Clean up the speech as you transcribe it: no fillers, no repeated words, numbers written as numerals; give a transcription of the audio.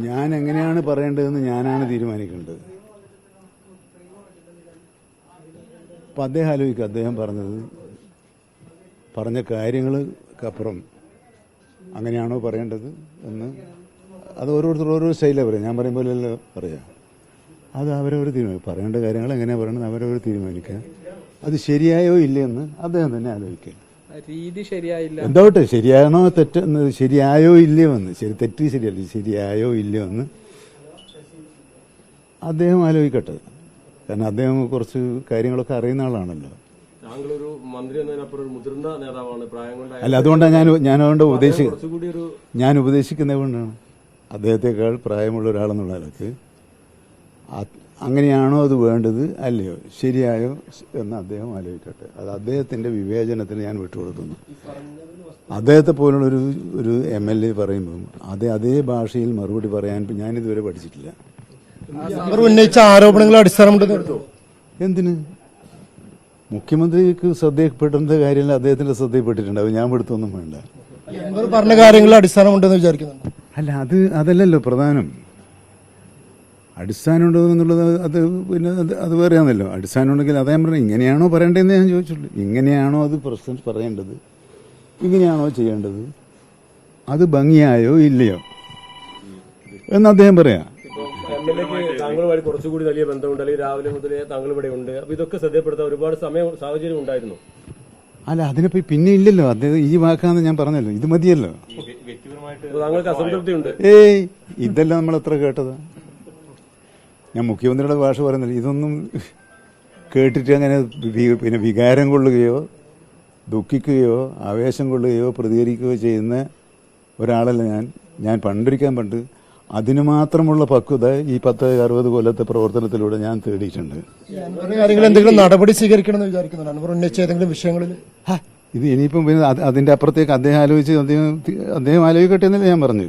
ഞാൻ എങ്ങനെയാണ് പറയേണ്ടതെന്ന് ഞാനാണ് തീരുമാനിക്കേണ്ടത്. അപ്പം അദ്ദേഹം ആലോചിക്കുക, അദ്ദേഹം പറഞ്ഞ കാര്യങ്ങൾക്കപ്പുറം അങ്ങനെയാണോ പറയേണ്ടത് എന്ന്. അത് ഓരോരുത്തർ ഓരോ സ്റ്റൈലാണ് പറയാം. ഞാൻ പറയും പോലെയല്ലോ പറയാം. അത് അവരവർ തീരുമാനിക്കും. പറയേണ്ട കാര്യങ്ങൾ എങ്ങനെയാണ് പറയണത് അവരവർ തീരുമാനിക്കുക. അത് ശരിയായോ ഇല്ലയെന്ന് അദ്ദേഹം തന്നെ ആലോചിക്കുക. രീതി ശരിയായില്ല എന്താവട്ടെ, ശരിയാണോ തെറ്റെന്ന്, ശരിയായോ ഇല്ലയോ എന്ന്, തെറ്റ് ശരിയല്ല, ശരിയായോ ഇല്ലയോ എന്ന് അദ്ദേഹം ആലോചിക്കട്ടെ. കാരണം അദ്ദേഹം കുറച്ച് കാര്യങ്ങളൊക്കെ അറിയുന്ന ആളാണല്ലോ. താങ്കളൊരു മന്ത്രി എന്നതിനപ്പുറം ഒരു മുതിർന്ന നേതാവാണ്, പ്രായങ്ങളുടെ. അല്ല, അതുകൊണ്ടാണ് അതുകൊണ്ട് ഞാൻ ഉപദേശിക്കുന്നത് കൊണ്ടാണ്. അദ്ദേഹത്തെക്കാൾ പ്രായമുള്ള ഒരാളെന്നുള്ള നിലക്ക് അങ്ങനെയാണോ അത് വേണ്ടത്, അല്ലയോ ശരിയായോ എന്ന് അദ്ദേഹം ആലോചിക്കട്ടെ. അത് അദ്ദേഹത്തിന്റെ വിവേചനത്തിന് ഞാൻ വിട്ടുകൊടുക്കുന്നു. അദ്ദേഹത്തെ പോലുള്ള ഒരു MLA പറയുമ്പം അതേ ഭാഷയിൽ മറുപടി പറയാൻ ഞാനിതുവരെ പഠിച്ചിട്ടില്ല. ഉന്നയിച്ച ആരോപണങ്ങൾ അടിസ്ഥാനമുണ്ടെന്ന് എന്തിന്? മുഖ്യമന്ത്രിക്ക് ശ്രദ്ധയിൽപ്പെടേണ്ട കാര്യമല്ല അദ്ദേഹത്തിന്റെ ശ്രദ്ധയിൽപ്പെട്ടിട്ടുണ്ട്. അത് ഞാൻ പെടുത്തൊന്നും വേണ്ട. പറഞ്ഞ കാര്യങ്ങളിൽ അടിസ്ഥാനമുണ്ടെന്ന് വിചാരിക്കുന്നുണ്ട്. അല്ല, അതല്ലല്ലോ പ്രധാനം. അടിസ്ഥാനം ഉണ്ടോ എന്നുള്ളത് അത് വേറെയാണല്ലോ. അടിസ്ഥാനം ഉണ്ടെങ്കിൽ അതേ പറഞ്ഞു ഇങ്ങനെയാണോ പറയേണ്ടതെന്ന് ഞാൻ ചോദിച്ചുള്ളൂ. ഇങ്ങനെയാണോ അത് പ്രസിഡന്റ് പറയേണ്ടത്, ഇങ്ങനെയാണോ ചെയ്യേണ്ടത്, അത് ഭംഗിയായോ ഇല്ലയോ എന്ന് അദ്ദേഹം പറയാം. MLAക്ക് താങ്കളുമായി കുറച്ചുകൂടി വലിയ ബന്ധമുണ്ട്, അല്ലെങ്കിൽ രാവിലെ മുതലേ താങ്കൾ ഇവിടെ ഉണ്ട്. അപ്പൊ ഇതൊക്കെ ശ്രദ്ധപ്പെടുത്താൻ ഒരുപാട് സാഹചര്യം ഉണ്ടായിരുന്നു. അല്ല, അതിനിപ്പോ പിന്നെ ഇല്ലല്ലോ. അദ്ദേഹം ഈ വാക്കാന്ന് ഞാൻ പറഞ്ഞല്ലോ, ഇത് മതിയല്ലോ. താങ്കൾക്ക് അസംതൃപ്തി ഉണ്ട്? ഇതെല്ലാം നമ്മൾ എത്ര കേട്ടതാ. ഞാൻ മുഖ്യമന്ത്രിയുടെ ഭാഷ പറയുന്നില്ല. ഇതൊന്നും കേട്ടിട്ട് അങ്ങനെ പിന്നെ വികാരം കൊള്ളുകയോ ദുഃഖിക്കുകയോ ആവേശം കൊള്ളുകയോ പ്രതികരിക്കുകയോ ചെയ്യുന്ന ഒരാളല്ല ഞാൻ പണ്ട് അതിനു മാത്രമുള്ള പക്വത ഈ 10-60 കൊല്ലത്തെ പ്രവർത്തനത്തിലൂടെ ഞാൻ തേടിയിട്ടുണ്ട്. എന്തെങ്കിലും നടപടി സ്വീകരിക്കണമെന്ന് വിചാരിക്കുന്നുണ്ട് ഉന്നയിച്ച ഏതെങ്കിലും വിഷയങ്ങളിൽ? ഇത് ഇനിയിപ്പം പിന്നെ അതിന്റെ അപ്പുറത്തേക്ക് അദ്ദേഹം ആലോചിച്ച് അദ്ദേഹം ആലോചിക്കട്ടെ എന്നല്ലേ ഞാൻ പറഞ്ഞു.